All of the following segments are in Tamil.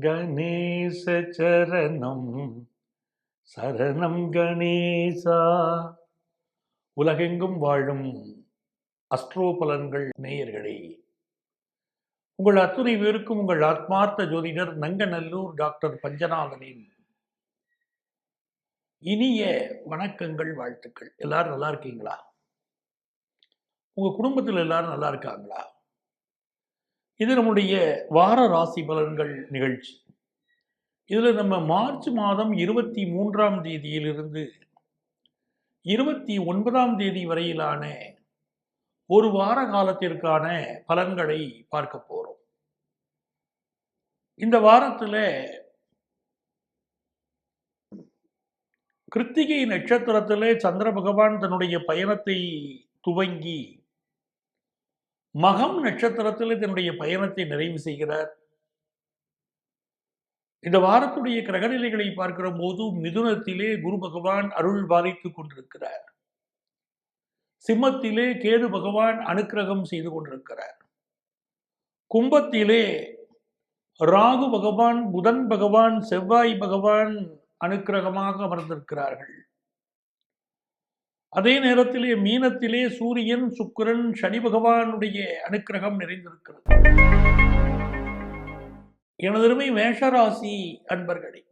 கணேச சரணம் சரணம் கணேசா. உலகெங்கும் வாழும் அஸ்ட்ரோ பலன்கள் நேயர்களே, உங்கள் அத்துணை பேருக்கும் உங்கள் ஆத்மார்த்த ஜோதிடர் நங்கநல்லூர் டாக்டர் பஞ்சநாதனின் இனிய வணக்கங்கள், வாழ்த்துக்கள். எல்லாரும் நல்லா இருக்கீங்களா? உங்க குடும்பத்தில் எல்லாரும் நல்லா இருக்காங்களா? இது நம்முடைய வார ராசி பலன்கள் நிகழ்ச்சி. இதில் நம்ம மார்ச் மாதம் 23ஆம் தேதியிலிருந்து 29ஆம் தேதி வரையிலான ஒரு வார காலத்திற்கான பலன்களை பார்க்க போறோம். இந்த வாரத்தில் கிருத்திகை நட்சத்திரத்திலே சந்திர பகவான் தன்னுடைய பயணத்தை துவங்கி மகம் நட்சத்திரத்தில் தன்னுடைய பயணத்தை நிறைவு செய்கிறார். இந்த வாரத்துடைய கிரகநிலைகளை பார்க்கிற போது மிதுனத்திலே குரு பகவான் அருள் பாலித்துக் கொண்டிருக்கிறார். சிம்மத்திலே கேது பகவான் அனுக்கிரகம் செய்து கொண்டிருக்கிறார். கும்பத்திலே ராகு பகவான், புதன் பகவான், செவ்வாய் பகவான் அனுக்கிரகமாக அமர்ந்திருக்கிறார்கள். அதே நேரத்திலே மீனத்திலே சூரியன், சுக்கிரன், சனி பகவானுடைய அனுக்கிரகம் நிறைந்திருக்கிறது. எனதருமை மேஷராசி அன்பர்களே,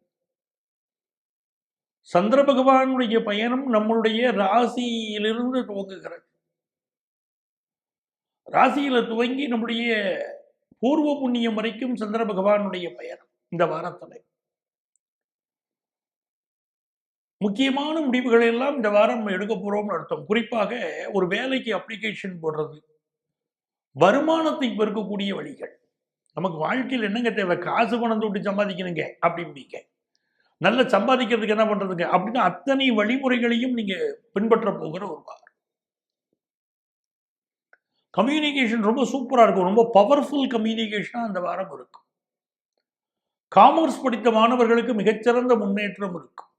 சந்திர பகவானுடைய பயணம் நம்முடைய ராசியிலிருந்து துவங்குகிறது. ராசியில துவங்கி நம்முடைய பூர்வ புண்ணியம் வரைக்கும் சந்திர பகவானுடைய பயணம். இந்த வாரத்தில் முக்கியமான முடிவுகளை எல்லாம் இந்த வாரம் எடுக்க போறோம்னு அர்த்தம். குறிப்பாக ஒரு வேலைக்கு அப்ளிகேஷன் போடுறது, வருமானத்தை பெருக்கக்கூடிய வழிகள். நமக்கு வாழ்க்கையில் என்னங்க தேவை? காசு பணம் தொட்டு சம்பாதிக்கணுங்க அப்படிங்க, நல்ல சம்பாதிக்கிறதுக்கு என்ன பண்றதுங்க அப்படின்னு அத்தனை வழிமுறைகளையும் நீங்க பின்பற்ற போகிற ஒரு வாரம். கம்யூனிகேஷன் ரொம்ப சூப்பரா இருக்கும். ரொம்ப பவர்ஃபுல் கம்யூனிகேஷனா அந்த வாரம் இருக்கும். காமர்ஸ் படித்த மாணவர்களுக்கு மிகச்சிறந்த முன்னேற்றம் இருக்கும்.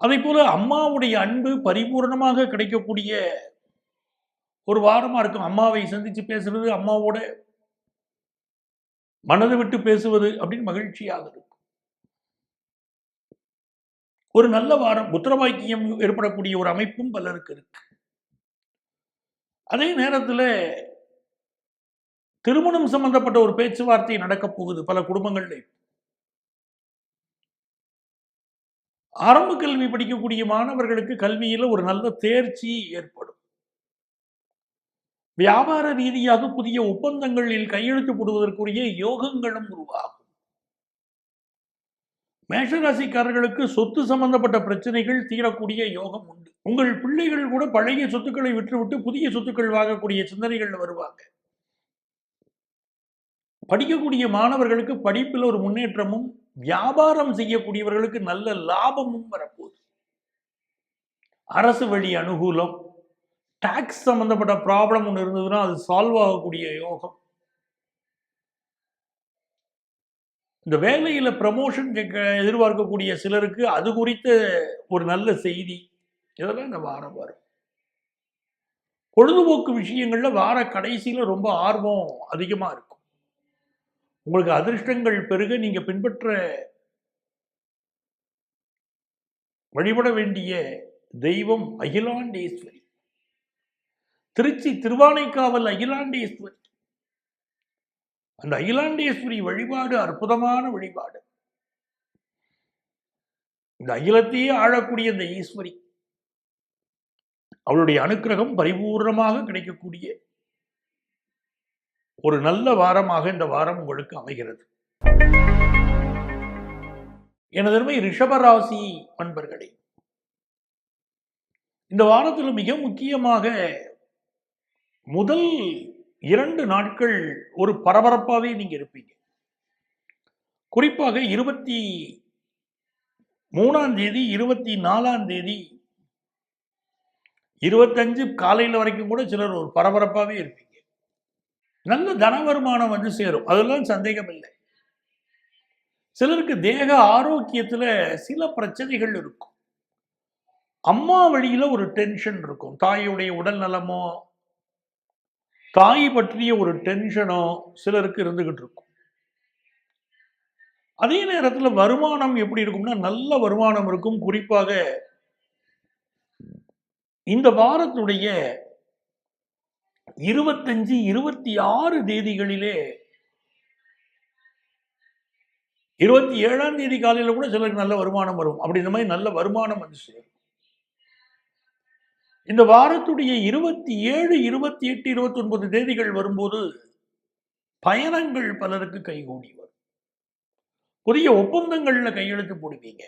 அதே போல அம்மாவுடைய அன்பு பரிபூர்ணமாக கிடைக்கக்கூடிய ஒரு வாரமா இருக்கும். அம்மாவை சந்திச்சு பேசுறது, அம்மாவோட மனதை விட்டு பேசுவது அப்படின்னு மகிழ்ச்சியாக இருக்கும். ஒரு நல்ல வாரம். புத்திரபாக்கியம் ஏற்படக்கூடிய ஒரு அமைப்பும் பலருக்கு இருக்கு. அதே நேரத்தில் திருமணம் சம்பந்தப்பட்ட ஒரு பேச்சுவார்த்தை நடக்க போகுது பல குடும்பங்கள்ல. ஆரம்ப கல்வி படிக்கக்கூடிய மாணவர்களுக்கு கல்வியில ஒரு நல்ல தேர்ச்சி ஏற்படும். வியாபார ரீதியாக புதிய ஒப்பந்தங்களில் கையெழுத்து போடுவதற்குரிய யோகங்களும் உருவாகும். மேஷராசிக்காரர்களுக்கு சொத்து சம்பந்தப்பட்ட பிரச்சனைகள் தீரக்கூடிய யோகம் உண்டு. உங்கள் பிள்ளைகள் கூட பழைய சொத்துக்களை விற்றுவிட்டு புதிய சொத்துக்கள் வாங்கக்கூடிய சிந்தனைகள் வருவாங்க. படிக்கக்கூடிய மாணவர்களுக்கு படிப்பில் ஒரு முன்னேற்றமும், வியாபாரம் செய்யக்கூடியவர்களுக்கு நல்ல லாபமும் வரப்போகுது. அரசு வழி அனுகூலம், டாக்ஸ் சம்பந்தப்பட்ட ப்ராப்ளம் ஒன்று இருந்ததுன்னா அது சால்வ் ஆகக்கூடிய யோகம். இந்த வேலையில ப்ரமோஷன் எதிர்பார்க்கக்கூடிய சிலருக்கு அது குறித்த ஒரு நல்ல செய்தி, இதெல்லாம் இந்த வாரம் வரும். பொழுதுபோக்கு விஷயங்கள்ல வார கடைசியில ரொம்ப ஆர்வம் அதிகமா இருக்கும். உங்களுக்கு அதிர்ஷ்டங்கள் பெருக நீங்க பின்பற்ற வழிபட வேண்டிய தெய்வம் அகிலாண்டேஸ்வரி. திருச்சி திருவானைக்காவல் அகிலாண்டேஸ்வரி. அந்த அகிலாண்டேஸ்வரி வழிபாடு அற்புதமான வழிபாடு. இந்த அகிலத்தையே ஆளக்கூடிய அந்த ஈஸ்வரி, அவளுடைய அனுக்கிரகம் பரிபூர்ணமாக கிடைக்கக்கூடிய ஒரு நல்ல வாரமாக இந்த வாரம் உங்களுக்கு அமைகிறது. எனதருமை ரிஷபராசி அன்பர்களே, இந்த வாரத்தில் மிக முக்கியமாக முதல் 2 நாட்கள் ஒரு பரபரப்பாகவே நீங்க இருப்பீங்க. குறிப்பாக 23ஆம் தேதி, 24ஆம் தேதி, 25 காலையில் வரைக்கும் கூட சிலர் ஒரு பரபரப்பாகவே இருப்பீங்க. நல்ல தன வருமானம் வந்து சேரும், அதெல்லாம் சந்தேகம் இல்லை. சிலருக்கு தேக ஆரோக்கியத்துல சில பிரச்சனைகள் இருக்கும். அம்மா வழியில ஒரு டென்ஷன் இருக்கும். தாயுடைய உடல் நலமோ, தாய் பற்றிய ஒரு டென்ஷனோ சிலருக்கு இருந்துகிட்டு இருக்கும். அதே நேரத்தில் வருமானம் எப்படி இருக்கும்னா நல்ல வருமானம் இருக்கும். குறிப்பாக இந்த வாரத்துடைய 25, 26 தேதிகளிலே 27ஆம் தேதி காலையில் கூட சிலருக்கு நல்ல வருமானம் வரும். அப்படி இந்த மாதிரி நல்ல வருமானம் வந்து சேரும். இந்த வாரத்துடைய 27, 28, 29 தேதிகள் வரும்போது பயணங்கள் பலருக்கு கைகூடி வரும். புதிய ஒப்பந்தங்கள்ல கையெழுத்து போடுவீங்க.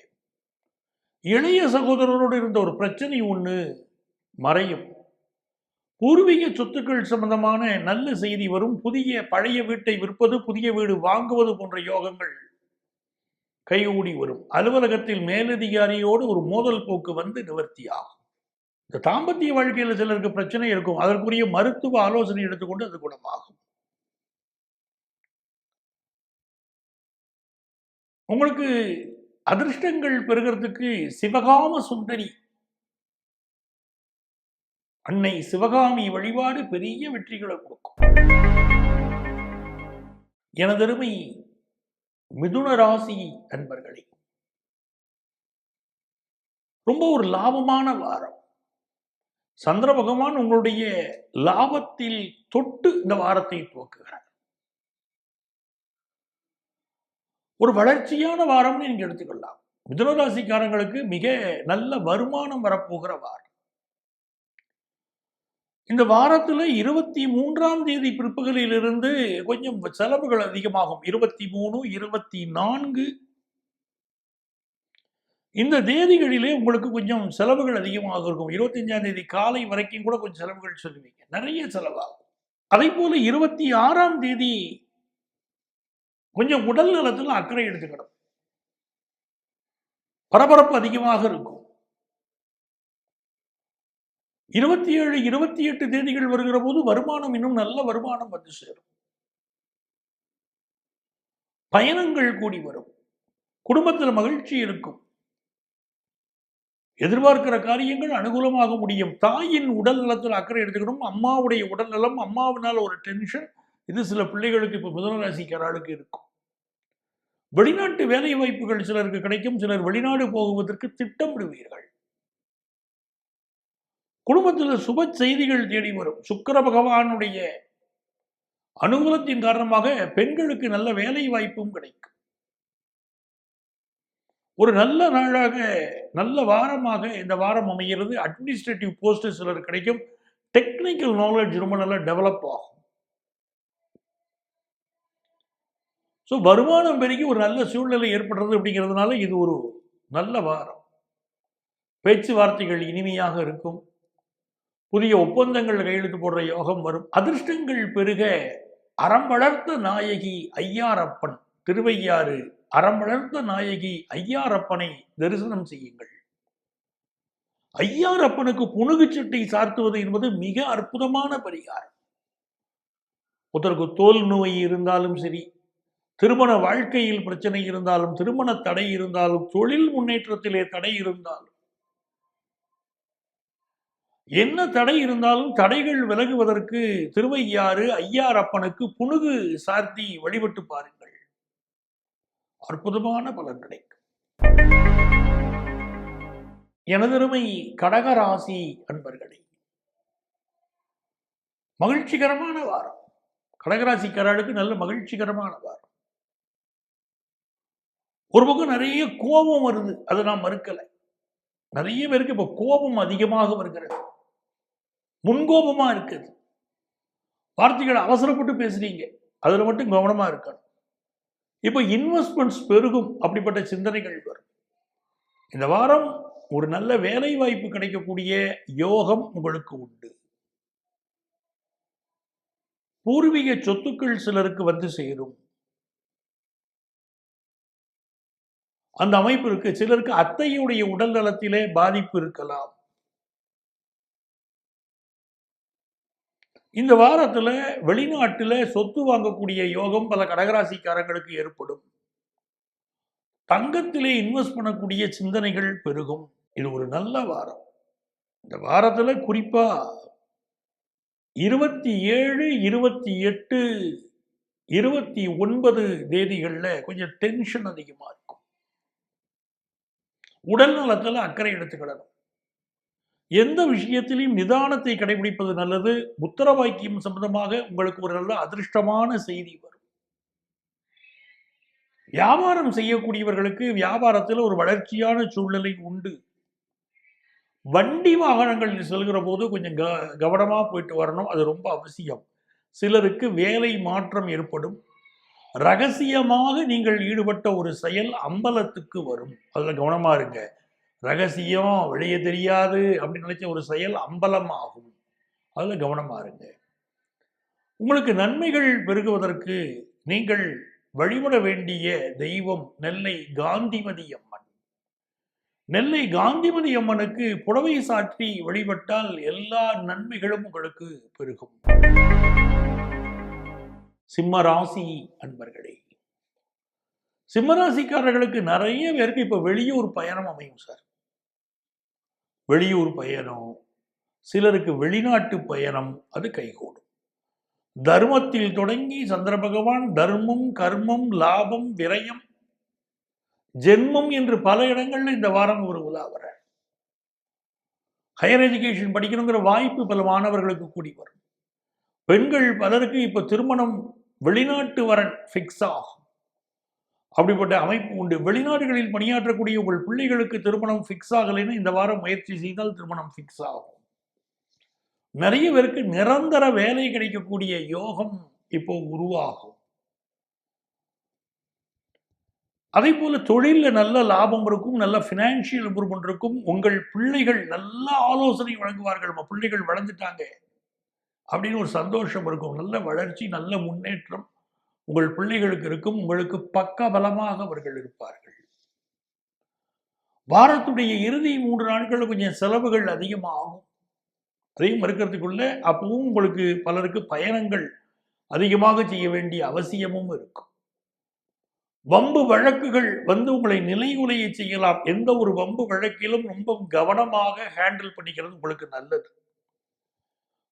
இளைய சகோதரரோடு இருந்த ஒரு பிரச்சனை ஒண்ணு மறையும். பூர்வீக சொத்துக்கள் சம்பந்தமான நல்ல செய்தி வரும். பழைய வீட்டை விற்பது, புதிய வீடு வாங்குவது போன்ற யோகங்கள் கைகூடி வரும். அலுவலகத்தில் மேலதிகாரியோடு ஒரு மோதல் போக்கு வந்து நிவர்த்தியாகும். இந்த தாம்பத்திய வாழ்க்கையில் சிலருக்கு பிரச்சனை இருக்கும். அதற்குரிய மருத்துவ ஆலோசனை எடுத்துக்கொண்டு அது குணமாகும். உங்களுக்கு அதிர்ஷ்டங்கள் பெறுகிறதுக்கு சிவகாம சுந்தரி அன்னை சிவகாமி வழிபாடு பெரிய வெற்றிகளை கொடுக்கும். எனதருமை மிதுன ராசி அன்பர்களே, ரொம்ப ஒரு லாபமான வாரம். சந்திர பகவான் உங்களுடைய லாபத்தில் தொட்டு இந்த வாரத்தை துவக்குகிறார். ஒரு வளர்ச்சியான வாரம்னு நீங்க எடுத்துக்கொள்ளலாம். மிதுன ராசிக்காரங்களுக்கு மிக நல்ல வருமானம் வரப்போகிற வாரம். இந்த வாரத்தில் 23ஆம் தேதி பிற்பகலில் இருந்து கொஞ்சம் செலவுகள் அதிகமாகும். 23, 24 இந்த தேதிகளிலே உங்களுக்கு கொஞ்சம் செலவுகள் அதிகமாக இருக்கும். 25ஆம் தேதி காலை வரைக்கும் கூட கொஞ்சம் செலவுகள் சொல்லுவீங்க. நிறைய செலவாகும். அதே போல 26ஆம் தேதி கொஞ்சம் உடல் நலத்தில் அக்கறை எடுத்துக்கணும். பரபரப்பு அதிகமாக இருக்கும். 27, 28 தேதிகள் வருகிற போது வருமானம் இன்னும் நல்ல வருமானம் வந்து சேரும். பயணங்கள் கூடி வரும். குடும்பத்தில் மகிழ்ச்சி இருக்கும். எதிர்பார்க்கிற காரியங்கள் அனுகூலமாக முடியும். தாயின் உடல் நலத்தில் அக்கறை எடுத்துக்கணும். அம்மாவுடைய உடல் நலம், அம்மாவினால் ஒரு டென்ஷன், இது சில பிள்ளைகளுக்கு இப்ப மிதுன ராசிக்காரர்களுக்கு இருக்கும். வெளிநாட்டு வேலை வாய்ப்புகள் சிலருக்கு கிடைக்கும். சிலர் வெளிநாடு போகுவதற்கு திட்டமிடுவீர்கள். குடும்பத்தில் சுப செய்திகள் தேடி வரும். சுக்கிர பகவானுடைய அனுகூலத்தின் காரணமாக பெண்களுக்கு நல்ல வேலை வாய்ப்பும் கிடைக்கும். ஒரு நல்ல நாளாக, நல்ல வாரமாக இந்த வாரம் அமைகிறது. அட்மினிஸ்ட்ரேட்டிவ் போஸ்ட் சிலர் கிடைக்கும். டெக்னிக்கல் நாலேஜ் ரொம்ப நல்லா டெவலப் ஆகும். ஸோ வருமானம் பெருகி ஒரு நல்ல சூழ்நிலை ஏற்படுறது அப்படிங்கிறதுனால இது ஒரு நல்ல வாரம். பேச்சுவார்த்தைகள் இனிமையாக இருக்கும். புதிய ஒப்பந்தங்கள் கையெழுத்து போடுற யோகம் வரும். அதிர்ஷ்டங்கள் பெருக அறம் வளர்த்த நாயகி ஐயாரப்பன் திருவையாறு அறம் வளர்த்த நாயகி ஐயாரப்பனை தரிசனம் செய்யுங்கள். ஐயாரப்பனுக்கு புனுகு சட்டை சார்த்துவது என்பது மிக அற்புதமான பரிகாரம். ஒருத்தருக்கு தோல் நோய் இருந்தாலும் சரி, திருமண வாழ்க்கையில் பிரச்சனை இருந்தாலும், திருமண தடை இருந்தாலும், தொழில் முன்னேற்றத்திலே தடை இருந்தாலும், என்ன தடை இருந்தாலும் தடைகள் விலகுவதற்கு திருவையாறு ஐயாரப்பனுக்கு புனுகு சார்த்தி வழிபட்டு பாருங்கள். அற்புதமான பலன் கிடைக்கும். எனதருமை கடகராசி அன்பர்களே, மகிழ்ச்சிகரமான வாரம். கடகராசிக்காரர்களுக்கு நல்ல மகிழ்ச்சிகரமான வாரம். ஒரு பக்கம் நிறைய கோபம் வருது, அதை நான் மறுக்கல. நிறைய பேருக்கு இப்ப கோபம் அதிகமாக வருகிறது. முன்கோபமா இருக்குது. வார்த்தைகளை அவசரப்பட்டு பேசுறீங்க, அதுல மட்டும் கவனமா இருக்கணும். இப்ப இன்வெஸ்ட்மெண்ட்ஸ் பெருகும். அப்படிப்பட்ட சிந்தனைகள் வரும். இந்த வாரம் ஒரு நல்ல வேலை வாய்ப்பு கிடைக்கக்கூடிய யோகம் உங்களுக்கு உண்டு. பூர்வீக சொத்துக்கள் சிலருக்கு வந்து சேரும். அந்த அமைப்பு இருக்கு. சிலருக்கு அத்தையுடைய உடல் நலத்திலே பாதிப்பு இருக்கலாம். இந்த வாரத்துல வெளிநாட்டுல சொத்து வாங்கக்கூடிய யோகம் பல கடகராசிக்காரங்களுக்கு ஏற்படும். தங்கத்திலே இன்வெஸ்ட் பண்ணக்கூடிய சிந்தனைகள் பெருகும். இது ஒரு நல்ல வாரம். இந்த வாரத்துல குறிப்பா 27, 28 29 தேதிகள்ல கொஞ்சம் டென்ஷன் அதிகமா இருக்கும். உடல் நலத்துல அக்கறை எடுத்துக்கிடணும். எந்த விஷயத்திலும் நிதானத்தை கடைபிடிப்பது நல்லது. புத்திர பாக்கியம் சம்பந்தமாக உங்களுக்கு ஒரு நல்ல அதிர்ஷ்டமான செய்தி வரும். வியாபாரம் செய்யக்கூடியவர்களுக்கு வியாபாரத்தில் ஒரு வளர்ச்சியான சூழ்நிலை உண்டு. வண்டி வாகனங்களில் செல்கிற போது கொஞ்சம் கவனமா போயிட்டு வரணும். அது ரொம்ப அவசியம். சிலருக்கு வேலை மாற்றம் ஏற்படும். ரகசியமாக நீங்கள் ஈடுபட்ட ஒரு செயல் அம்பலத்துக்கு வரும். அதுல கவனமா இருங்க. ரகசியம் வெளியே தெரியாது அப்படின்னு நினைச்ச ஒரு செயல் அம்பலம் ஆகும். அதுல கவனமா இருங்க. உங்களுக்கு நன்மைகள் பெருகுவதற்கு நீங்கள் வழிபட வேண்டிய தெய்வம் நெல்லை காந்திமதி அம்மன். நெல்லை காந்திமதி அம்மனுக்கு புடவை சாற்றி வழிபட்டால் எல்லா நன்மைகளும் உங்களுக்கு பெருகும். சிம்ம ராசி அன்பர்களே, சிம்மராசிக்காரர்களுக்கு நிறைய பேருக்கு இப்ப வெளியூர் பயணம் அமையும் சார். வெளியூர் பயணம், சிலருக்கு வெளிநாட்டு பயணம், அது கைகூடும். தர்மத்தில் தொடங்கி சந்திர பகவான் தர்மம், கர்மம், லாபம், விரயம், ஜென்மம் என்று பல இடங்கள்ல இந்த வாரம் ஒரு உலா வர ஹையர் எஜுகேஷன் படிக்கணுங்கிற வாய்ப்பு பல மாணவர்களுக்கு கூடி வரும். பெண்கள் பலருக்கு இப்ப திருமணம் வெளிநாட்டு வரன் பிக்ஸ் ஆகும். அப்படிப்பட்ட அமைப்பு உண்டு. வெளிநாடுகளில் பணியாற்றக்கூடிய உங்கள் பிள்ளைகளுக்கு திருமணம் பிக்ஸ் ஆகலைன்னு இந்த வாரம் முயற்சி செய்தால் திருமணம் பிக்ஸ் ஆகும். நிறைய பேருக்கு நிரந்தர வேலை கிடைக்கக்கூடிய யோகம் இப்போ உருவாகும். அதே போல தொழிலில் நல்ல லாபம் இருக்கும், நல்ல பினான்சியல் இம்ப்ரூவ்மெண்ட் இருக்கும். உங்கள் பிள்ளைகள் நல்ல ஆலோசனை வழங்குவார்கள். நம்ம பிள்ளைகள் வளர்ந்துட்டாங்க அப்படின்னு ஒரு சந்தோஷம் இருக்கும். நல்ல வளர்ச்சி, நல்ல முன்னேற்றம் உங்கள் பிள்ளைகளுக்கு இருக்கும். உங்களுக்கு பக்க பலமாக அவர்கள் இருப்பார்கள். வாரத்துடைய இறுதி 3 நாட்கள் கொஞ்சம் செலவுகள் அதிகமாகும். அதையும் மறுக்கிறதுக்குள்ள அப்பவும் உங்களுக்கு பலருக்கு பயணங்கள் அதிகமாக செய்ய வேண்டிய அவசியமும் இருக்கும். வம்பு வழக்குகள் வந்து உங்களை நிலைகுலைய செய்யலாம். எந்த ஒரு வம்பு வழக்கிலும் ரொம்ப கவனமாக ஹேண்டில் பண்ணிக்கிறது உங்களுக்கு நல்லது.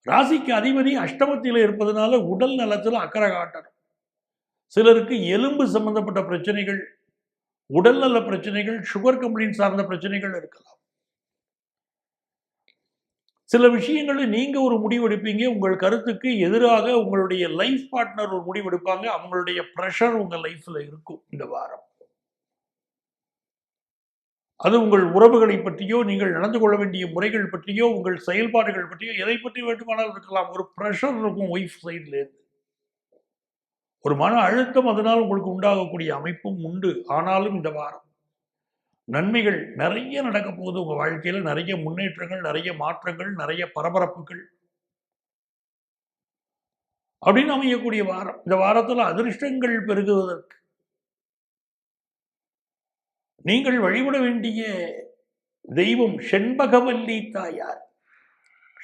ராசிக்கு அதிபதி அஷ்டமத்தில் இருப்பதனால உடல் நலத்தில் அக்கறை காட்டணும். சிலருக்கு எலும்பு சம்பந்தப்பட்ட பிரச்சனைகள், உடல்நல பிரச்சனைகள், சுகர் கம்ப்ளைண்ட் சார்ந்த பிரச்சனைகள் இருக்கலாம். சில விஷயங்களில் நீங்க ஒரு முடிவு எடுப்பீங்க, உங்கள் கருத்துக்கு எதிராக உங்களுடைய லைஃப் பார்ட்னர் ஒரு முடிவு எடுப்பாங்க. அவங்களுடைய பிரஷர் உங்க லைஃப்ல இருக்கும் இந்த வாரம். அது உங்கள் உறவுகளை பற்றியோ, நீங்கள் நடந்து கொள்ள வேண்டிய முறைகள் பற்றியோ, உங்கள் செயல்பாடுகள் பற்றியோ, எதை பற்றி வேண்டுமானாலும் இருக்கலாம். ஒரு பிரஷர் இருக்கும் ஒய்ஃப் சைட்ல இருந்து. ஒரு மன அழுத்தம் அதனால் உங்களுக்கு உண்டாகக்கூடிய அமைப்பும் உண்டு. ஆனாலும் இந்த வாரம் நன்மைகள் நிறைய நடக்க போகுது. உங்க வாழ்க்கையில நிறைய முன்னேற்றங்கள், நிறைய மாற்றங்கள், நிறைய பரபரப்புகள் அப்படின்னு அமையக்கூடிய வாரம். இந்த வாரத்தில் அதிர்ஷ்டங்கள் பெருகுவதற்கு நீங்கள் வழிபட வேண்டிய தெய்வம் செண்பகவல்லி தாயார்.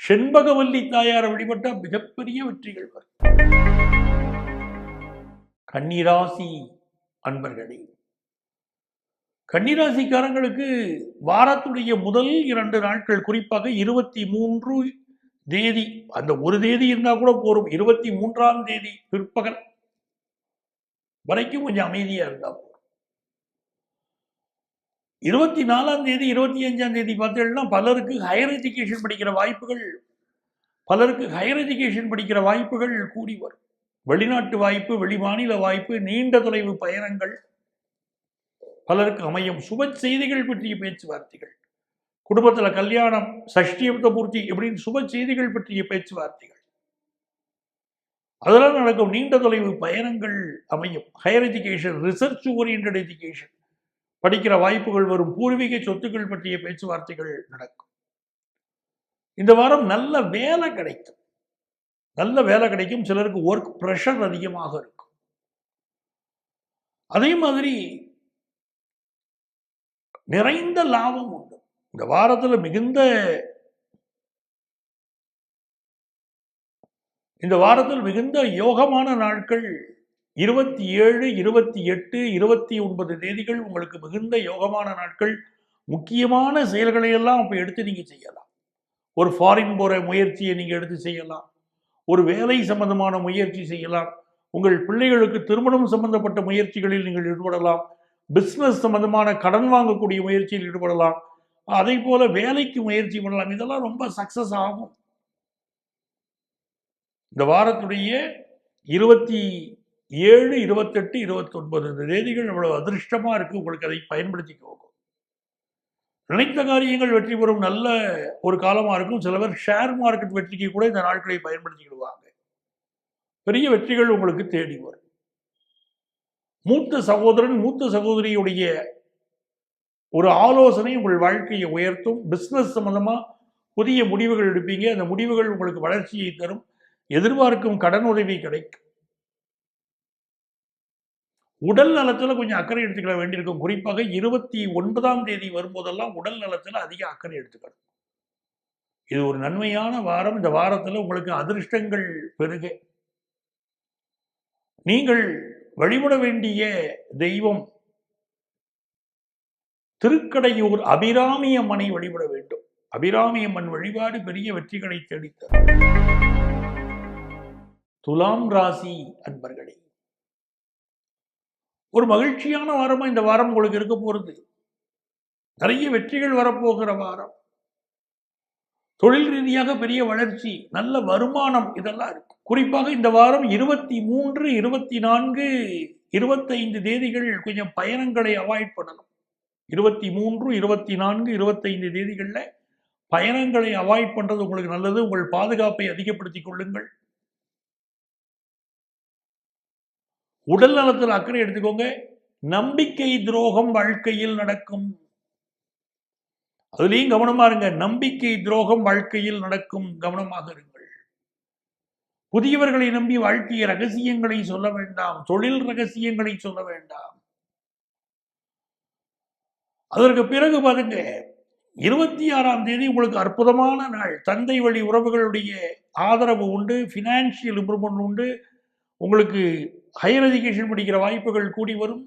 செண்பகவல்லி தாயாரை வழிபட்ட மிகப்பெரிய வெற்றிகள் வரும். கன்னிராசி அன்பர்களே, கன்னிராசிக்காரங்களுக்கு வாரத்துடைய முதல் 2 நாட்கள், குறிப்பாக 23 தேதி, அந்த ஒரு தேதி இருந்தா கூட போரும். 23ஆம் தேதி பிற்பகல் வரைக்கும் கொஞ்சம் அமைதியா இருந்தா போதும். 24ஆம் தேதி 25ஆம் தேதி பார்த்தீங்கன்னா பலருக்கு ஹையர் எஜுகேஷன் படிக்கிற வாய்ப்புகள் கூடி வரும். வெளிநாட்டு வாய்ப்பு, வெளி மாநில வாய்ப்பு, நீண்ட தொலைவு பயணங்கள் பலருக்கு அமையும். சுப செய்திகள் பற்றிய பேச்சுவார்த்தைகள், குடும்பத்தில் கல்யாணம், சஷ்டியப்த பூர்த்தி இப்படின்னு சுப செய்திகள் பற்றிய பேச்சுவார்த்தைகள் அதெல்லாம் நடக்கும். நீண்ட தொலைவு பயணங்கள் அமையும். Higher education, research orient education படிக்கிற வாய்ப்புகள் வரும். பூர்வீக சொத்துக்கள் பற்றிய பேச்சுவார்த்தைகள் நடக்கும். இந்த வாரம் நல்ல வேலை கிடைக்கும். சிலருக்கு ஒர்க் பிரஷர் அதிகமாக இருக்கும். அதே மாதிரி நிறைந்த லாபம் உண்டு. இந்த வாரத்தில் மிகுந்த யோகமான நாட்கள் 27, 28, 29 தேதிகள் உங்களுக்கு மிகுந்த யோகமான நாட்கள். முக்கியமான செயல்களை எல்லாம் அப்ப எடுத்து நீங்க செய்யலாம். ஒரு ஃபாரின் போற முயற்சியை நீங்க எடுத்து செய்யலாம். ஒரு வேலை சம்பந்தமான முயற்சி செய்யலாம். உங்கள் பிள்ளைகளுக்கு திருமணம் சம்பந்தப்பட்ட முயற்சிகளில் நீங்கள் ஈடுபடலாம். பிஸ்னஸ் சம்பந்தமான கடன் வாங்கக்கூடிய முயற்சியில் ஈடுபடலாம். அதே போல வேலைக்கு முயற்சி பண்ணலாம். இதெல்லாம் ரொம்ப சக்சஸ் ஆகும். இந்த வாரத்துடைய 27, 28, 29 இந்த தேதிகள் அவ்வளவு அதிர்ஷ்டமா இருக்கு. உங்களுக்கு அதை பயன்படுத்திக்கோங்க. நினைத்த காரியங்கள் வெற்றி பெறும் நல்ல ஒரு காலமா இருக்கும். சில பேர் ஷேர் மார்க்கெட் வெற்றிக்கு கூட இந்த நாட்களை பயன்படுத்திக்கிடுவாங்க. பெரிய வெற்றிகள் உங்களுக்கு தேடி வரும். மூத்த சகோதரன், மூத்த சகோதரியுடைய ஒரு ஆலோசனை உங்கள் வாழ்க்கையை உயர்த்தும். பிசினஸ் சம்பந்தமா புதிய முடிவுகள் எடுப்பீங்க. அந்த முடிவுகள் உங்களுக்கு வளர்ச்சியை தரும். எதிர்பார்க்கும் கடன் உதவி கிடைக்கும். உடல் நலத்துல கொஞ்சம் அக்கறை எடுத்துக்க வேண்டியிருக்கும். குறிப்பாக 29ஆம் தேதி வரும்போதெல்லாம் உடல் நலத்துல அதிக அக்கறை எடுத்துக்கணும். இது ஒரு நன்மையான வாரம். இந்த வாரத்துல உங்களுக்கு அதிர்ஷ்டங்கள் பெருக. நீங்கள் வழிபட வேண்டிய தெய்வம் திருக்கடையூர் அபிராமி அம்மனை வழிபட வேண்டும். அபிராமி அம்மன் வழிபாடு பெரிய வெற்றிகளை தேடித்தரும். துலாம் ராசி அன்பர்களே, ஒரு மகிழ்ச்சியான வாரமா இந்த வாரம் உங்களுக்கு இருக்க போறது. நிறைய வெற்றிகள் வரப்போகிற வாரம். தொழில் ரீதியாக பெரிய வளர்ச்சி, நல்ல வருமானம் இதெல்லாம் இருக்கு. குறிப்பாக இந்த வாரம் 23, 24, 25 தேதிகள் கொஞ்சம் பயணங்களை அவாய்ட் பண்ணணும். 23, 24, 25 தேதிகள்ல பயணங்களை அவாய்ட் பண்றது உங்களுக்கு நல்லது. உங்கள் பாதுகாப்பை அதிகப்படுத்திக் கொள்ளுங்கள். உடல் நலத்தில் அக்கறை எடுத்துக்கோங்க. நம்பிக்கை துரோகம் வாழ்க்கையில் நடக்கும். அதுலயும் கவனமா இருங்க. நம்பிக்கை துரோகம் வாழ்க்கையில் நடக்கும். கவனமாக இருங்கள். புதியவர்களை நம்பி வாழ்க்கைய ரகசியங்களை சொல்ல வேண்டாம். தொழில் ரகசியங்களை சொல்ல வேண்டாம். அதற்கு பிறகு பாருங்க, 26ஆம் தேதி உங்களுக்கு அற்புதமான நாள். தந்தை வழி உறவுகளுடைய ஆதரவு உண்டு. பினான்சியல் இம்ப்ரூவ்மெண்ட் உண்டு. உங்களுக்கு ஹையர் எஜுகேஷன் படிக்கிற வாய்ப்புகள் கூடி வரும்.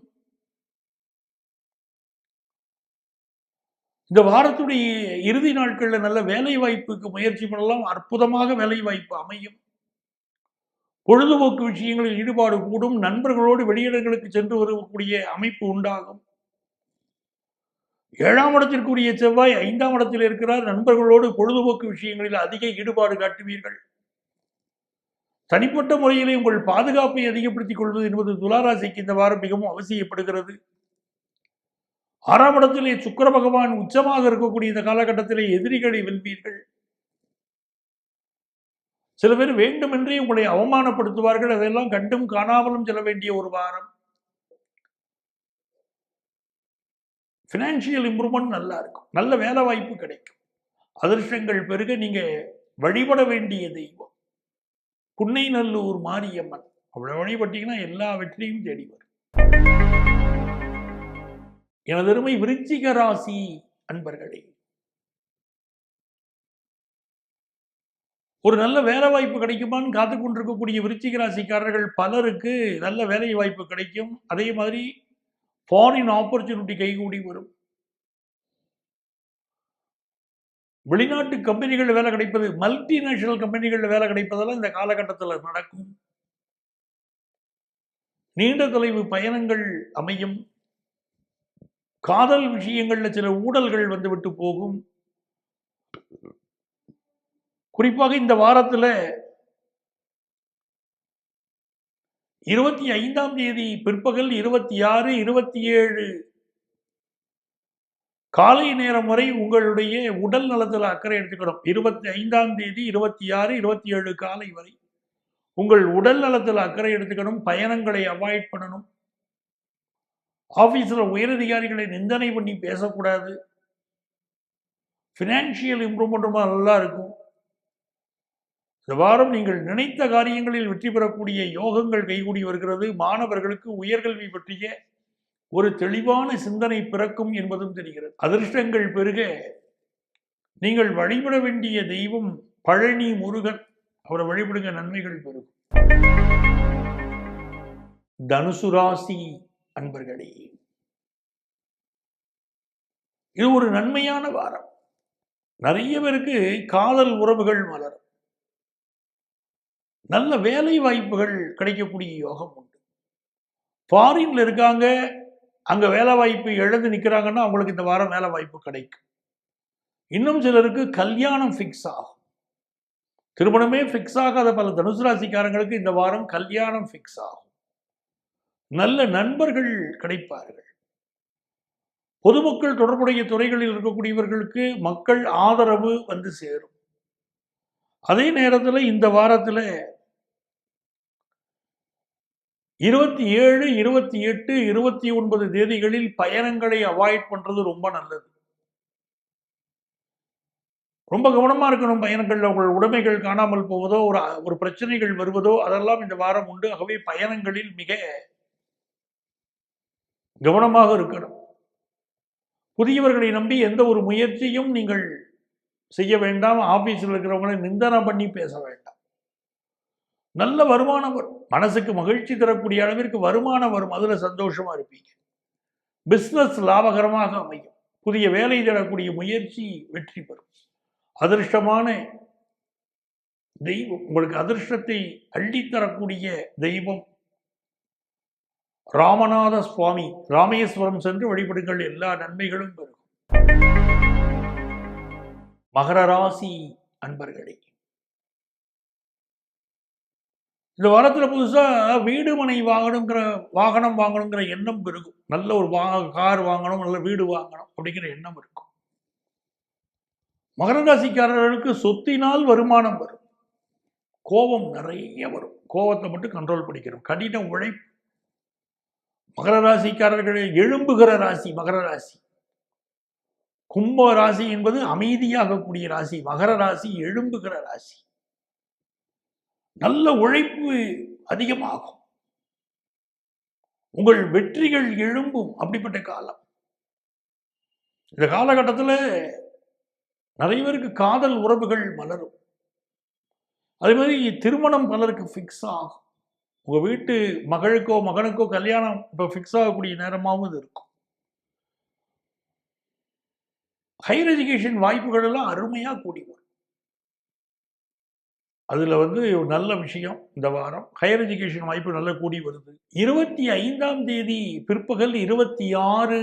இந்த வாரத்துடைய இறுதி நாட்களில் நல்ல வேலை வாய்ப்புக்கு முயற்சி பண்ணலாம். அற்புதமாக வேலை வாய்ப்பு அமையும். பொழுதுபோக்கு விஷயங்களில் ஈடுபாடு கூடும். நண்பர்களோடு வெளியிடங்களுக்கு சென்று வரக்கூடிய அமைப்பு உண்டாகும். 7ஆம் இடத்திற்குரிய செவ்வாய் 5ஆம் இடத்தில் இருக்கிறார். நண்பர்களோடு பொழுதுபோக்கு விஷயங்களில் அதிக ஈடுபாடு காட்டுவீர்கள். தனிப்பட்ட முறையிலே உங்கள் பாதுகாப்பை அதிகப்படுத்திக் கொள்வது என்பது துளாராசிக்கு இந்த வாரம் மிகவும் அவசியப்படுகிறது. 6ஆம் இடத்திலே சுக்கிர பகவான் உச்சமாக இருக்கக்கூடிய இந்த காலகட்டத்திலே எதிரிகளை வெல்வீர்கள். சில பேர் வேண்டுமென்றே உங்களை அவமானப்படுத்துவார்கள். அதெல்லாம் கண்டும் காணாமலும் செல்ல வேண்டிய ஒரு வாரம். பினான்சியல் இம்ப்ரூவ்மெண்ட் நல்லா இருக்கும். நல்ல வேலை வாய்ப்பு கிடைக்கும். அதிர்ஷ்டங்கள் பெருக. நீங்க வழிபட வேண்டிய தெய்வம் புன்னைநல்லூர் மாரியம்மன். அவ்வளவு வழிபட்டீங்கன்னா எல்லா வெற்றியும் தேடி வரும். எனது அருமை விருச்சிக ராசி அன்பர்களே, ஒரு நல்ல வேலை வாய்ப்பு கிடைக்குமான்னு காத்து கொண்டிருக்கக்கூடிய விருச்சிக ராசிக்காரர்கள் பலருக்கு நல்ல வேலை வாய்ப்பு கிடைக்கும். அதே மாதிரி ஃபாரின் ஆப்பர்ச்சுனிட்டி கைகூடி வரும். வெளிநாட்டு கம்பெனிகள் வேலை கிடைப்பது, மல்டிநேஷனல் கம்பெனிகள் வேலை கிடைப்பதெல்லாம் இந்த காலகட்டத்தில் நடக்கும். நீண்ட தொலைவு பயணங்கள் அமையும். காதல் விஷயங்கள்ல சில ஊழல்கள் வந்துவிட்டு போகும். குறிப்பாக இந்த வாரத்துல 25ஆம் தேதி பிற்பகல் 26, 27 காலை நேரம் வரை உங்களுடைய உடல் நலத்தில் அக்கறை எடுத்துக்கணும். 25ஆம் தேதி 26, 27 காலை வரை உங்கள் உடல் நலத்தில் அக்கறை எடுத்துக்கணும். பயணங்களை அவாய்ட் பண்ணணும். ஆபீஸ்ல உயரதிகாரிகளை நிந்தனை பண்ணி பேசக்கூடாது. பினான்சியல் இம்ப்ரூவ்மெண்ட் நல்லா இருக்கும். இந்த வாரம் நீங்கள் நினைத்த காரியங்களில் வெற்றி பெறக்கூடிய யோகங்கள் கைகூடி வருகிறது. மாணவர்களுக்கு உயர்கல்வி பற்றிய ஒரு தெளிவான சிந்தனை பிறக்கும் என்பதும் தெரிகிறது. அதிர்ஷ்டங்கள் பெருக. நீங்கள் வழிபட வேண்டிய தெய்வம் பழனி முருகன். அவரை வழிபடுங்க, நன்மைகள் பெருகும். தனுசு ராசி அன்பர்களே, இது ஒரு நன்மையான வாரம். நிறைய பேருக்கு காதல் உறவுகள் மலரும். நல்ல வேலை வாய்ப்புகள் கிடைக்கக்கூடிய யோகம் உண்டு. ஃபாரின்ல இருக்காங்க, அங்க வேலை வாய்ப்பு இழந்து நிற்கிறாங்கன்னா அவங்களுக்கு இந்த வாரம் வேலை வாய்ப்பு கிடைக்கும். இன்னும் சிலருக்கு கல்யாணம் ஃபிக்ஸ் ஆகும். திருமணமே ஃபிக்ஸ் ஆகாத பல தனுசு ராசிக்காரங்களுக்கு இந்த வாரம் கல்யாணம் ஃபிக்ஸ் ஆகும். நல்ல நண்பர்கள் கிடைப்பார்கள். பொதுமக்கள் தொடர்புடைய துறைகளில் இருக்கக்கூடியவர்களுக்கு மக்கள் ஆதரவு வந்து சேரும். அதே நேரத்தில் இந்த வாரத்தில் 27, 28, 29 தேதிகளில் பயணங்களை அவாய்ட் பண்றது ரொம்ப நல்லது. ரொம்ப கவனமா இருக்கணும். பயணங்கள்ல உங்கள் உடைமைகள் காணாமல் போவதோ, ஒரு பிரச்சனைகள் வருவதோ அதெல்லாம் இந்த வாரம் உண்டு. ஆகவே பயணங்களில் மிக கவனமாக இருக்கணும். புதியவர்களை நம்பி எந்த ஒரு முயற்சியும் நீங்கள் செய்ய வேண்டாம். ஆபீஸில் இருக்கிறவங்களை நிந்தனை பண்ணி பேச வேண்டாம். நல்ல வருமானம் வரும். மனசுக்கு மகிழ்ச்சி தரக்கூடிய அளவிற்கு வருமானம் வரும். அதுல சந்தோஷமா இருப்பீங்க. பிசினஸ் லாபகரமாக அமையும். புதிய வேலை தேடக்கூடிய முயற்சி வெற்றி பெறும். அதிர்ஷ்டமான தெய்வம், உங்களுக்கு அதிர்ஷ்டத்தை அள்ளித்தரக்கூடிய தெய்வம் ராமநாத சுவாமி. ராமேஸ்வரம் சென்று வழிபடுங்கள், எல்லா நன்மைகளும் பெறும். மகர ராசி அன்பர்களே, இந்த வாரத்தில் புதுசா வீடு மனை வாகனம் வாங்கணுங்கிற எண்ணம் பெருகும். நல்ல ஒரு கார் வாங்கணும், நல்ல வீடு வாங்கணும் அப்படிங்கிற எண்ணம் இருக்கும். மகர ராசிக்காரர்களுக்கு சொத்தினால் வருமானம் வரும். கோபம் நிறைய வரும். கோபத்தை மட்டும் கண்ட்ரோல் பண்ணிக்கணும். கடின உழைப்பு. மகர ராசிக்காரர்கள் எழும்புகிற ராசி மகர ராசி. கும்ப ராசி என்பது அமைதியாக கூடிய ராசி. மகர ராசி எழும்புகிற ராசி. நல்ல உழைப்பு அதிகமாகும். உங்கள் வெற்றிகள் எழும்பும். அப்படிப்பட்ட காலம். இந்த காலகட்டத்தில் நிறைய பேருக்கு காதல் உறவுகள் மலரும். அதே மாதிரி திருமணம் பலருக்கு ஃபிக்ஸ் ஆகும். உங்க வீட்டு மகளுக்கோ மகனுக்கோ கல்யாணம் இப்போ ஃபிக்ஸ் ஆகக்கூடிய நேரமாகவும் இருக்கும். ஹையர் எஜுகேஷன் வாய்ப்புகள் எல்லாம் அருமையா கூடி வரும். அதுல நல்ல விஷயம். இந்த வாரம் ஹையர் எஜுகேஷன் வாய்ப்பு நல்ல கூடி வருது. 25ஆம் தேதி பிற்பகல் 26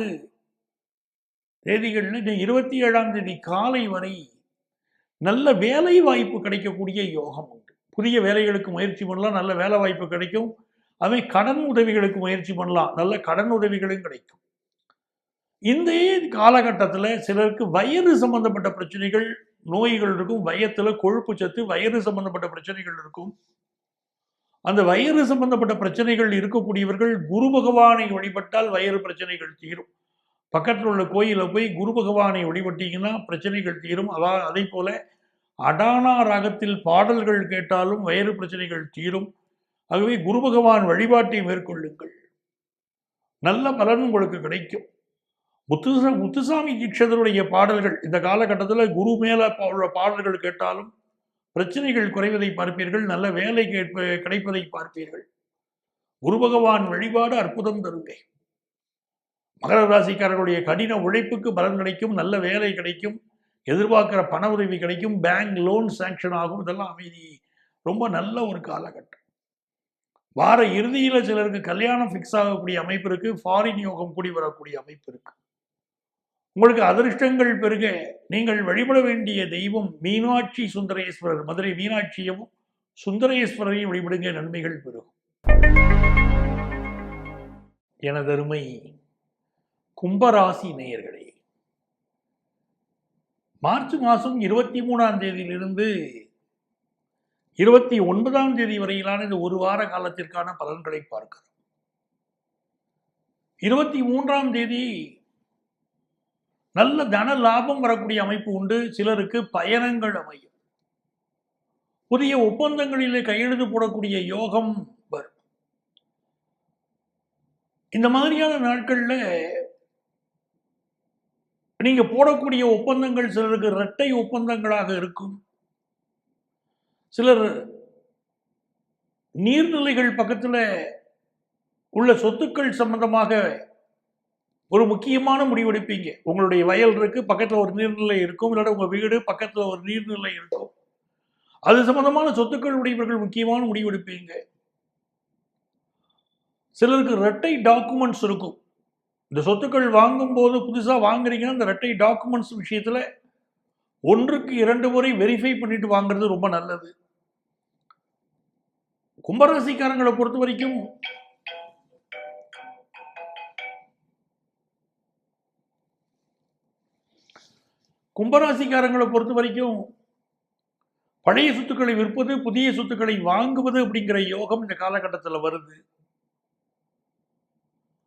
தேதிகள் 27ஆம் தேதி காலை வரை நல்ல வேலை வாய்ப்பு கிடைக்கக்கூடிய யோகம் உண்டு. புதிய வேலைகளுக்கு முயற்சி பண்ணலாம், நல்ல வேலை வாய்ப்பு கிடைக்கும். அவை கடன் உதவிகளுக்கு முயற்சி பண்ணலாம், நல்ல கடன் உதவிகளும் கிடைக்கும். இந்த காலகட்டத்தில் சிலருக்கு வயிறு சம்பந்தப்பட்ட பிரச்சனைகள், நோய்கள் இருக்கும். வயத்துல கொழுப்பு சத்து, வயிறு சம்பந்தப்பட்ட பிரச்சனைகள் இருக்கும். அந்த வயிறு சம்பந்தப்பட்ட பிரச்சனைகள் இருக்கக்கூடியவர்கள் குரு பகவானை வழிபட்டால் வயிறு பிரச்சனைகள் தீரும். பக்கத்தில் உள்ள கோயிலில் போய் குரு பகவானை வழிபட்டீங்கன்னா பிரச்சனைகள் தீரும். அதே போல அடானா ராகத்தில் பாடல்கள் கேட்டாலும் வயிறு பிரச்சனைகள் தீரும். ஆகவே குரு பகவான் வழிபாட்டை மேற்கொள்ளுங்கள், நல்ல பலன் உங்களுக்கு கிடைக்கும். முத்துசாமி தீட்சிதருடைய பாடல்கள் இந்த காலகட்டத்தில் குரு மேல உள்ள பாடல்கள் கேட்டாலும் பிரச்சனைகள் குறைவதை பார்ப்பீர்கள், நல்ல வேலை கிடைப்பதை பார்ப்பீர்கள். குரு பகவான் வழிபாடு அற்புதம் தருங்க. மகர ராசிக்காரர்களுடைய கடின உழைப்புக்கு பலன் கிடைக்கும், நல்ல வேலை கிடைக்கும், எதிர்பார்க்கிற பண உதவி கிடைக்கும், பேங்க் லோன் சாங்ஷன் ஆகும். இதெல்லாம் அமைதி. ரொம்ப நல்ல ஒரு காலகட்டம். வார இறுதியில் சிலருக்கு கல்யாணம் ஃபிக்ஸ் ஆகக்கூடிய அமைப்பு இருக்கு. ஃபாரின் யோகம் கூடி வரக்கூடிய அமைப்பு இருக்கு. உங்களுக்கு அதிர்ஷ்டங்கள் பெருக நீங்கள் வழிபட வேண்டிய தெய்வம் மீனாட்சி சுந்தரேஸ்வரர். மதுரை மீனாட்சியவும் சுந்தரேஸ்வரரையும் வழிபடுங்க, நன்மைகள் பெருகும். எனதருமை கும்பராசி நேயர்களே, மார்ச் மாதம் 23ஆம் தேதியிலிருந்து 29ஆம் தேதி வரையிலான இந்த ஒரு வார காலத்திற்கான பலன்களை பார்க்கிறோம். 23ஆம் தேதி நல்ல தன லாபம் வரக்கூடிய அமைப்பு உண்டு. சிலருக்கு பயணங்கள் அமையும். புதிய ஒப்பந்தங்களிலே கையெழுத்து போடக்கூடிய யோகம் வரும். இந்த மாதிரியான நாட்கள்ல நீங்க போடக்கூடிய ஒப்பந்தங்கள் சிலருக்கு இரட்டை ஒப்பந்தங்களாக இருக்கும். சிலர் நீர்நிலைகள் பக்கத்தில் உள்ள சொத்துக்கள் சம்பந்தமாக ஒரு முக்கியமான முடிவெடுப்பீங்க. உங்களுடைய வயல் இருக்கு, பக்கத்தில் ஒரு நீர்நிலை இருக்கும், இல்லாட்ட உங்க வீடு பக்கத்தில் ஒரு நீர்நிலை இருக்கும். அது சம்பந்தமான சொத்துக்கள் உடையவர்கள் முக்கியமான முடிவெடுப்பீங்க. சிலருக்கு இரட்டை டாக்குமெண்ட்ஸ் இருக்கும். இந்த சொத்துக்கள் வாங்கும்போது புதுசா வாங்குறீங்கன்னா, இந்த இரட்டை டாக்குமெண்ட்ஸ் விஷயத்துல 1க்கு 2 முறை வெரிஃபை பண்ணிட்டு வாங்குறது ரொம்ப நல்லது. கும்பராசிக்காரங்களை பொறுத்த வரைக்கும் பழைய சொத்துக்களை விற்பது, புதிய சொத்துக்களை வாங்குவது அப்படிங்கிற யோகம் இந்த காலகட்டத்தில் வருது.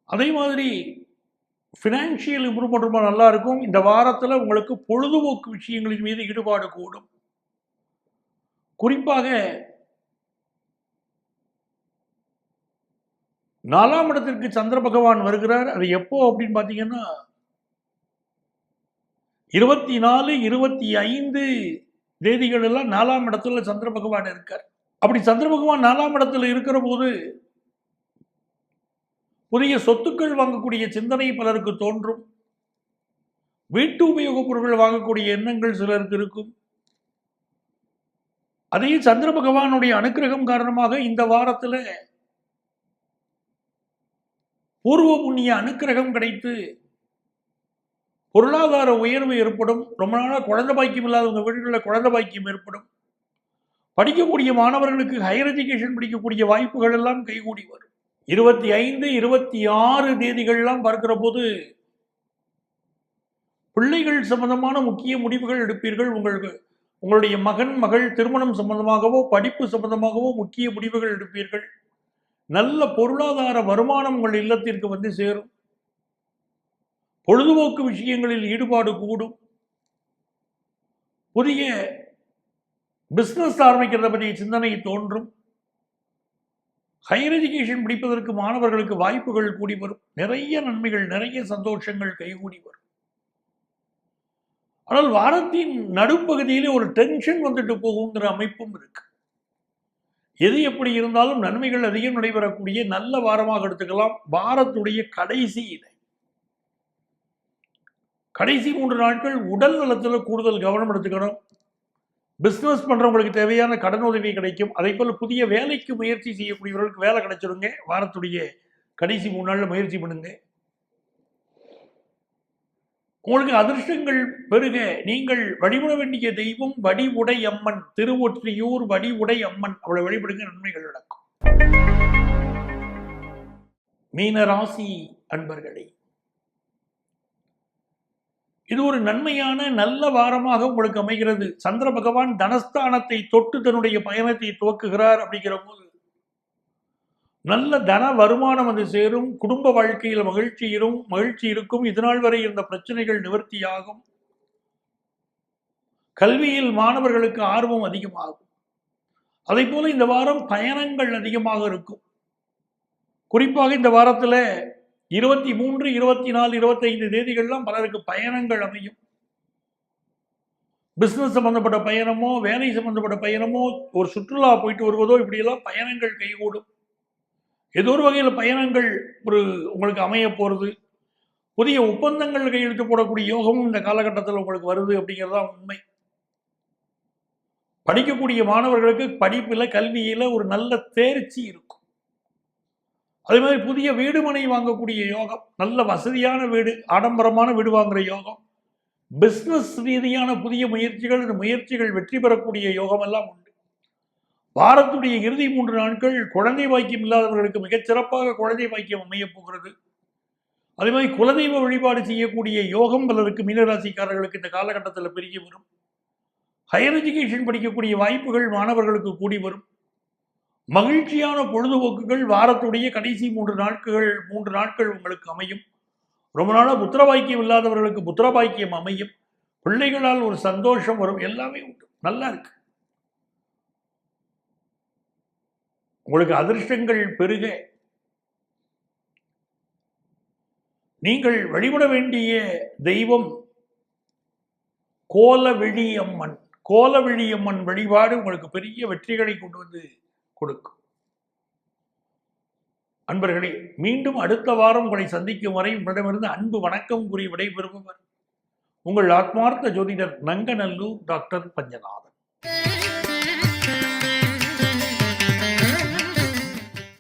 அதே மாதிரி ஃபினான்ஷியல் இம்ப்ரூவ்மெண்ட் ரொம்ப நல்லா இருக்கும். இந்த வாரத்தில் உங்களுக்கு பொழுதுபோக்கு விஷயங்களின் மீது ஈடுபாடு கூடும். குறிப்பாக 4ஆம் இடத்திற்கு சந்திர பகவான் வருகிறார். அது எப்போ அப்படின்னு பார்த்தீங்கன்னா 24, 25 தேதிகள் எல்லாம் 4ஆம் இடத்துல சந்திர பகவான் இருக்கார். அப்படி சந்திர பகவான் 4ஆம் இடத்துல இருக்கிற போது புதிய சொத்துக்கள் வாங்கக்கூடிய சிந்தனை பலருக்கு தோன்றும். வீட்டு உபயோகப் பொருட்கள் வாங்கக்கூடிய எண்ணங்கள் சிலருக்கு இருக்கும். அதே சந்திர பகவானுடைய அனுக்கிரகம் காரணமாக இந்த வாரத்தில் பூர்வ புண்ணிய அனுக்கிரகம் கிடைத்து பொருளாதார உயர்வு ஏற்படும். ரொம்ப நாளாக குழந்தை பாக்கியம் இல்லாதவங்க வீடுகளில் குழந்தை பாக்கியம் ஏற்படும். படிக்கக்கூடிய மாணவர்களுக்கு ஹையர் எஜுகேஷன் படிக்கக்கூடிய வாய்ப்புகள் எல்லாம் கைகூடி வரும். 25, 26 தேதிகள்லாம் பார்க்கிற போது பிள்ளைகள் சம்பந்தமான முக்கிய முடிவுகள் எடுப்பீர்கள். உங்களுடைய மகன் மகள் திருமணம் சம்பந்தமாகவோ படிப்பு சம்பந்தமாகவோ முக்கிய முடிவுகள் எடுப்பீர்கள். நல்ல பொருளாதார வருமானம் உங்கள் இல்லத்திற்கு வந்து சேரும். பொழுதுபோக்கு விஷயங்களில் ஈடுபாடு கூடும். புதிய பிசினஸ் ஆரம்பிக்கிறத பற்றிய சிந்தனை தோன்றும். ஹையர் எஜுகேஷன் படிப்பதற்கு மாணவர்களுக்கு வாய்ப்புகள் கூடி வரும். நிறைய நன்மைகள், நிறைய சந்தோஷங்கள் கைகூடி வரும். ஆனால் வாரத்தின் நடுப்பகுதியிலே ஒரு டென்ஷன் வந்துட்டு போகுங்கிற அமைப்பும் இருக்கு. எது எப்படி இருந்தாலும் நன்மைகள் அதிகம் நடைபெறக்கூடிய நல்ல வாரமாக எடுத்துக்கலாம். வாரத்துடைய கடைசி 3 நாட்கள் உடல் நலத்தில் கூடுதல் கவனம் எடுத்துக்கணும். பிஸ்னஸ் பண்ணுறவங்களுக்கு தேவையான கடன் உதவி கிடைக்கும். அதே போல் புதிய வேலைக்கு முயற்சி செய்யக்கூடியவர்களுக்கு வேலை கிடைச்சிடுங்க. வாரத்துடைய கடைசி 3 நாளில் முயற்சி பண்ணுங்க. உங்களுக்கு அதிர்ஷ்டங்கள் பெருக நீங்கள் வழிபட வேண்டிய தெய்வம் வடிவுடை அம்மன், திருவொற்றியூர் வடிவுடை அம்மன். அவளை வழிபடுங்க, நன்மைகள் நடக்கும். மீனராசி அன்பர்களே, இது ஒரு நன்மையான நல்ல வாரமாக உங்களுக்கு அமைகிறது. சந்திர பகவான் தனஸ்தானத்தை தொட்டு தன்னுடைய பயணத்தை துவக்குகிறார். அப்படிங்கிற போது நல்ல தன வருமானம் வந்து சேரும். குடும்ப வாழ்க்கையில் மகிழ்ச்சி இருக்கும். இதனால் வரை இருந்த பிரச்சனைகள் நிவர்த்தியாகும். கல்வியில் மாணவர்களுக்கு ஆர்வம் அதிகமாகும். அதே போல இந்த வாரம் பயணங்கள் அதிகமாக இருக்கும். குறிப்பாக இந்த வாரத்தில் 23, 24, 25 தேதிகள்லாம் பலருக்கு பயணங்கள் அமையும். பிசினஸ் சம்பந்தப்பட்ட பயணமோ, வேலை சம்பந்தப்பட்ட பயணமோ, ஒரு சுற்றுலா போயிட்டு வருவதோ, இப்படியெல்லாம் பயணங்கள் கைகூடும். ஏதோ ஒரு வகையில் பயணங்கள் உங்களுக்கு அமைய போகிறது. புதிய ஒப்பந்தங்கள் கையெழுத்து போடக்கூடிய யோகமும் இந்த காலகட்டத்தில் உங்களுக்கு வருது அப்படிங்கிறதான் உண்மை. படிக்கக்கூடிய மாணவர்களுக்கு படிப்பில் கல்வியில் ஒரு நல்ல தேர்ச்சி இருக்கும். அதே மாதிரி புதிய வீடு மனை வாங்கக்கூடிய யோகம், நல்ல வசதியான வீடு, ஆடம்பரமான வீடு வாங்குற யோகம், பிஸ்னஸ் ரீதியான புதிய முயற்சிகள், இந்த முயற்சிகள் வெற்றி பெறக்கூடிய யோகம் எல்லாம் உண்டு. வாரத்துடைய இறுதி 3 நாட்கள் குழந்தை பாக்கியம் இல்லாதவர்களுக்கு மிகச்சிறப்பாக குழந்தை பாக்கியம் அமைய போகிறது. அதே மாதிரி குலதெய்வ வழிபாடு செய்யக்கூடிய யோகம் பலருக்கு மீனராசிக்காரர்களுக்கு இந்த காலகட்டத்தில் பெருகி வரும். ஹையர் எஜுகேஷன் படிக்கக்கூடிய வாய்ப்புகள் மாணவர்களுக்கு கூடி வரும். மகிழ்ச்சியான பொழுதுபோக்குகள் வாரத்துடைய கடைசி 3 நாட்கள் உங்களுக்கு அமையும். ரொம்ப நாளாக புத்திர பாக்கியம் இல்லாதவர்களுக்கு புத்திர பாக்கியம் அமையும். பிள்ளைகளால் ஒரு சந்தோஷம் வரும். எல்லாமே உண்டு, நல்லா இருக்கு. உங்களுக்கு அதிர்ஷ்டங்கள் பெருக நீங்கள் வழிபட வேண்டிய தெய்வம் கோலவிழி அம்மன். கோலவிழி அம்மன் வழிபாடு உங்களுக்கு பெரிய வெற்றிகளை கொண்டு வந்து கொடுக்கும். அன்பர்களே, மீண்டும் அடுத்த வாரம் உங்களை சந்திக்கும் வரை உங்களிடமிருந்து அன்பு வணக்கம் கூறி விடைபெறுபவர் உங்கள் ஆத்மார்த்த ஜோதிடர் நங்கநல்லூர் டாக்டர் பஞ்சநாதன்.